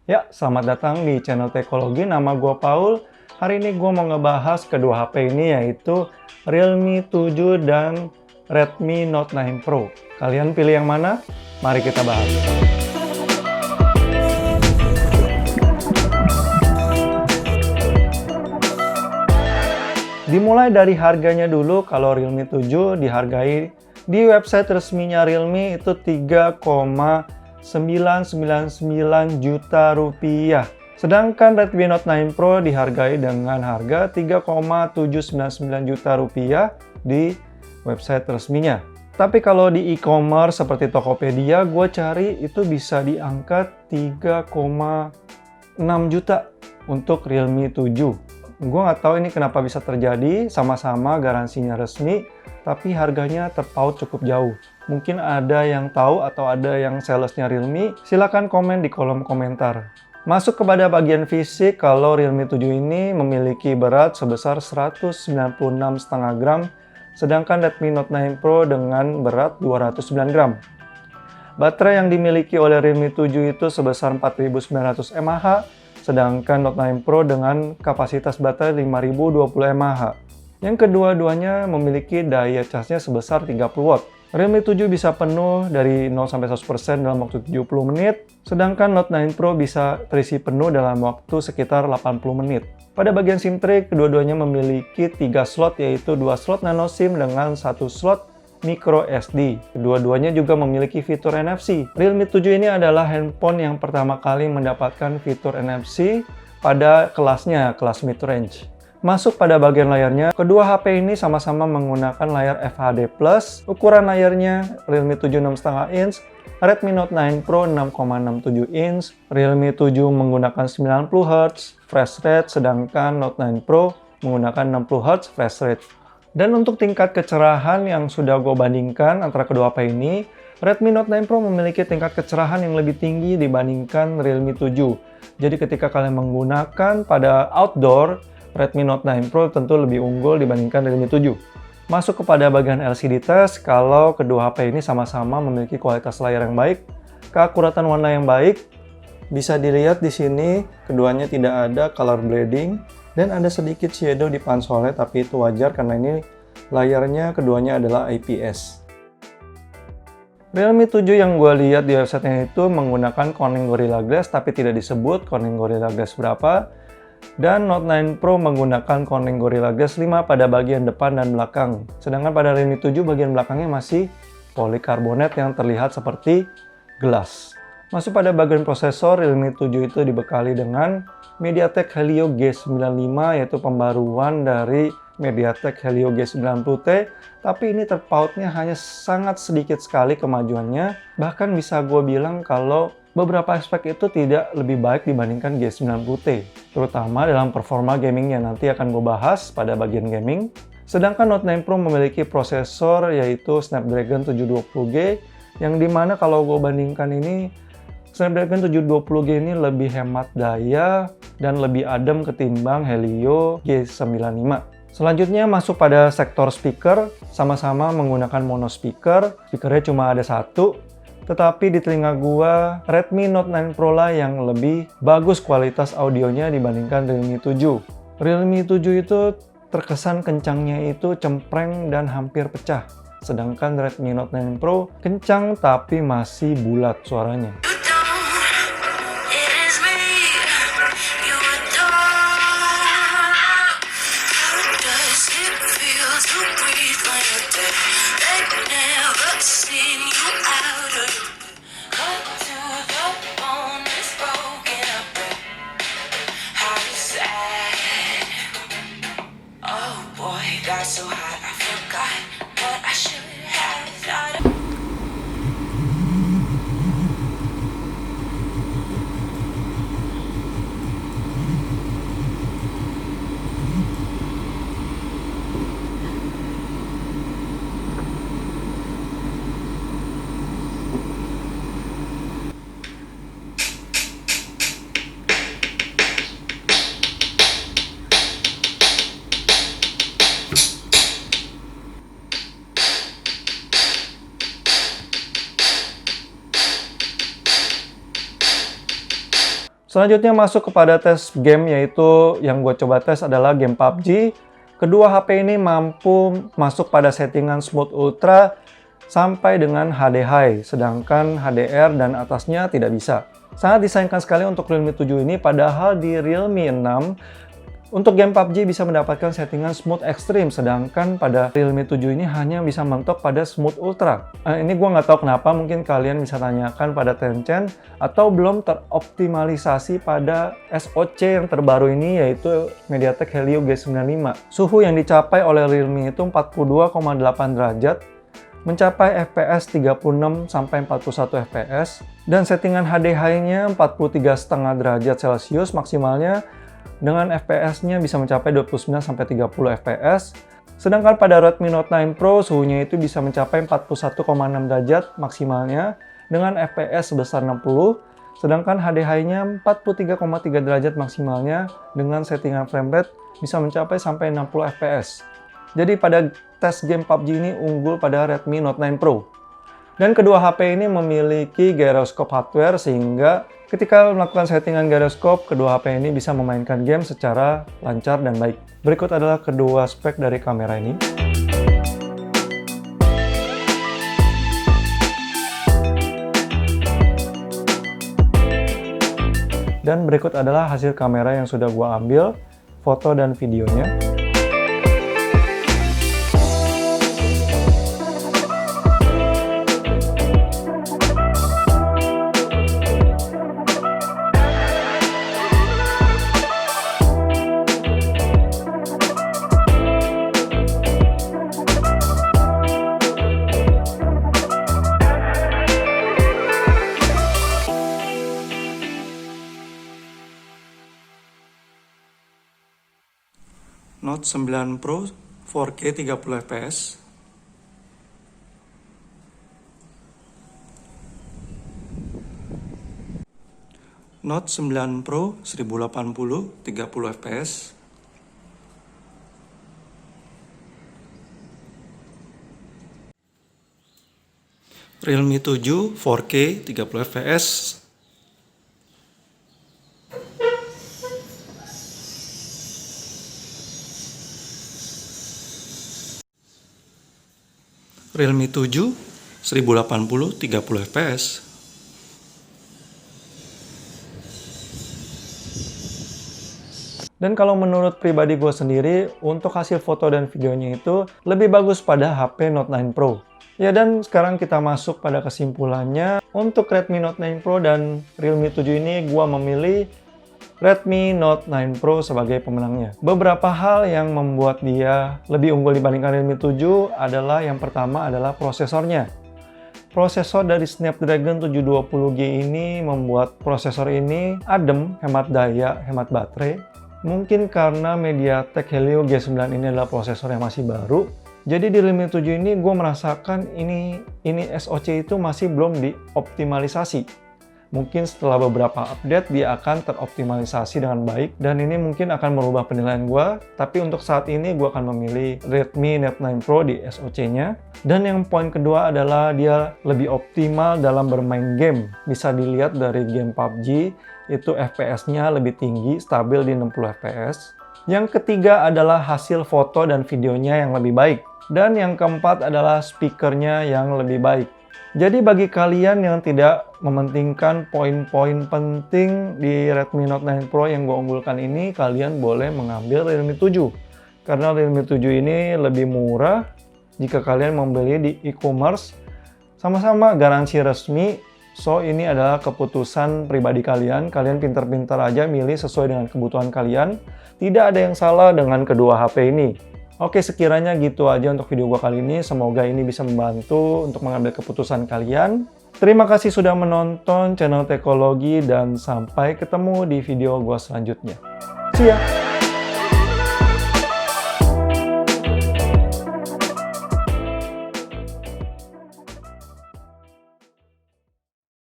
Ya, selamat datang di channel Teknologi. Nama gue Paul. Hari ini gue mau ngebahas kedua HP ini, yaitu Realme 7 dan Redmi Note 9 Pro. Kalian pilih yang mana? Mari kita bahas. Dimulai dari harganya dulu. Kalau Realme 7 dihargai di website resminya Realme itu 3,999 juta rupiah. Sedangkan Redmi Note 9 Pro dihargai dengan harga 3,799 juta rupiah di website resminya. Tapi kalau di e-commerce seperti Tokopedia, gue cari itu bisa di angka 3,6 juta untuk Realme 7. Gue nggak tahu ini kenapa bisa terjadi, sama-sama garansinya resmi, tapi harganya terpaut cukup jauh. Mungkin ada yang tahu atau ada yang salesnya Realme, silakan komen di kolom komentar. Masuk kepada bagian fisik, kalau Realme 7 ini memiliki berat sebesar 196,5 gram, sedangkan Redmi Note 9 Pro dengan berat 209 gram. Baterai yang dimiliki oleh Realme 7 itu sebesar 4900 mAh, sedangkan Note 9 Pro dengan kapasitas baterai 5020 mAh. Yang kedua-duanya memiliki daya casnya sebesar 30 watt. Realme 7 bisa penuh dari 0-100% dalam waktu 70 menit, sedangkan Note 9 Pro bisa terisi penuh dalam waktu sekitar 80 menit. Pada bagian SIM tray, kedua-duanya memiliki 3 slot, yaitu 2 slot nano SIM dengan 1 slot micro SD. Kedua-duanya juga memiliki fitur NFC. Realme 7 ini adalah handphone yang pertama kali mendapatkan fitur NFC pada kelasnya, kelas mid-range. Masuk pada bagian layarnya, kedua HP ini sama-sama menggunakan layar FHD+. Ukuran layarnya Realme 7 6,5 inch, Redmi Note 9 Pro 6,67 inch. Realme 7 menggunakan 90 Hz refresh rate, sedangkan Note 9 Pro menggunakan 60 Hz refresh rate. Dan untuk tingkat kecerahan yang sudah gue bandingkan antara kedua HP ini, Redmi Note 9 Pro memiliki tingkat kecerahan yang lebih tinggi dibandingkan Realme 7. Jadi ketika kalian menggunakan pada outdoor, Redmi Note 9 Pro tentu lebih unggul dibandingkan Realme 7. Masuk kepada bagian LCD test, kalau kedua HP ini sama-sama memiliki kualitas layar yang baik, keakuratan warna yang baik. Bisa dilihat di sini, keduanya tidak ada color bleeding, dan ada sedikit shadow di pansolnya, tapi itu wajar karena ini layarnya keduanya adalah IPS. Realme 7 yang gue lihat di websitenya itu menggunakan Corning Gorilla Glass, tapi tidak disebut Corning Gorilla Glass berapa. Dan Note 9 Pro menggunakan Corning Gorilla Glass 5 pada bagian depan dan belakang. Sedangkan pada Realme 7 bagian belakangnya masih polikarbonat yang terlihat seperti gelas. Masuk pada bagian prosesor, Realme 7 itu dibekali dengan MediaTek Helio G95, yaitu pembaruan dari MediaTek Helio G90T, tapi ini terpautnya hanya sangat sedikit sekali kemajuannya. Bahkan bisa gue bilang kalau beberapa aspek itu tidak lebih baik dibandingkan G90T, terutama dalam performa gamingnya, nanti akan gue bahas pada bagian gaming. Sedangkan Note 9 Pro memiliki prosesor yaitu Snapdragon 720G, yang dimana kalau gue bandingkan ini, Snapdragon 720G ini lebih hemat daya dan lebih adem ketimbang Helio G95. Selanjutnya masuk pada sektor speaker, sama-sama menggunakan mono speaker, speakernya cuma ada satu. Tetapi di telinga gua, Redmi Note 9 Pro lah yang lebih bagus kualitas audionya dibandingkan Realme 7. Realme 7 itu terkesan kencangnya itu cempreng dan hampir pecah. Sedangkan Redmi Note 9 Pro kencang tapi masih bulat suaranya. Selanjutnya masuk kepada tes game, yaitu yang gue coba tes adalah game PUBG. Kedua HP ini mampu masuk pada settingan Smooth Ultra sampai dengan HD High, sedangkan HDR dan atasnya tidak bisa. Sangat disayangkan sekali untuk Realme 7 ini, padahal di Realme 6 untuk game PUBG bisa mendapatkan settingan Smooth Extreme, sedangkan pada Realme 7 ini hanya bisa mentok pada Smooth Ultra. Ini gue nggak tahu kenapa, mungkin kalian bisa tanyakan pada Tencent, atau belum teroptimalisasi pada SoC yang terbaru ini, yaitu MediaTek Helio G95. Suhu yang dicapai oleh Realme itu 42,8 derajat, mencapai FPS 36-41 FPS, dan settingan HD High-nya 43,5 derajat Celcius maksimalnya, dengan FPS-nya bisa mencapai 29-30 FPS. Sedangkan pada Redmi Note 9 Pro suhunya itu bisa mencapai 41,6 derajat maksimalnya dengan FPS sebesar 60. Sedangkan HD High-nya 43,3 derajat maksimalnya dengan settingan frame rate bisa mencapai sampai 60 FPS. Jadi pada tes game PUBG ini unggul pada Redmi Note 9 Pro. Dan kedua HP ini memiliki gyroscope hardware, sehingga ketika melakukan settingan gyroscope, kedua HP ini bisa memainkan game secara lancar dan baik. Berikut adalah kedua spek dari kamera ini. Dan berikut adalah hasil kamera yang sudah gua ambil, foto dan videonya. Note 9 Pro 4K 30 fps. Note 9 Pro 1080 30 fps. Realme 7 4K 30 fps. Realme 7 1080 30 fps. Dan kalau menurut pribadi gue sendiri, untuk hasil foto dan videonya itu lebih bagus pada HP Note 9 Pro. Ya, dan sekarang kita masuk pada kesimpulannya. Untuk Redmi Note 9 Pro dan Realme 7 ini, gue memilih Redmi Note 9 Pro sebagai pemenangnya. Beberapa hal yang membuat dia lebih unggul dibandingkan Realme 7 adalah, yang pertama adalah prosesornya. Prosesor dari Snapdragon 720G ini membuat prosesor ini adem, hemat daya, hemat baterai. Mungkin karena MediaTek Helio G9 ini adalah prosesor yang masih baru. Jadi di Realme 7 ini gue merasakan ini SoC itu masih belum dioptimalisasi. Mungkin setelah beberapa update dia akan teroptimalisasi dengan baik, dan ini mungkin akan merubah penilaian gue. Tapi untuk saat ini gue akan memilih Redmi Note 9 Pro di SoC-nya. Dan yang poin kedua adalah dia lebih optimal dalam bermain game. Bisa dilihat dari game PUBG, itu FPS-nya lebih tinggi, stabil di 60 FPS. Yang ketiga adalah hasil foto dan videonya yang lebih baik. Dan yang keempat adalah speakernya yang lebih baik. Jadi bagi kalian yang tidak mementingkan poin-poin penting di Redmi Note 9 Pro yang gue unggulkan ini, kalian boleh mengambil Realme 7. Karena Realme 7 ini lebih murah jika kalian membeli di e-commerce. Sama-sama garansi resmi, so ini adalah keputusan pribadi kalian. Kalian pintar-pintar aja milih sesuai dengan kebutuhan kalian. Tidak ada yang salah dengan kedua HP ini. Oke, sekiranya gitu aja untuk video gua kali ini. Semoga ini bisa membantu untuk mengambil keputusan kalian. Terima kasih sudah menonton channel Teknologi, dan sampai ketemu di video gua selanjutnya. See ya!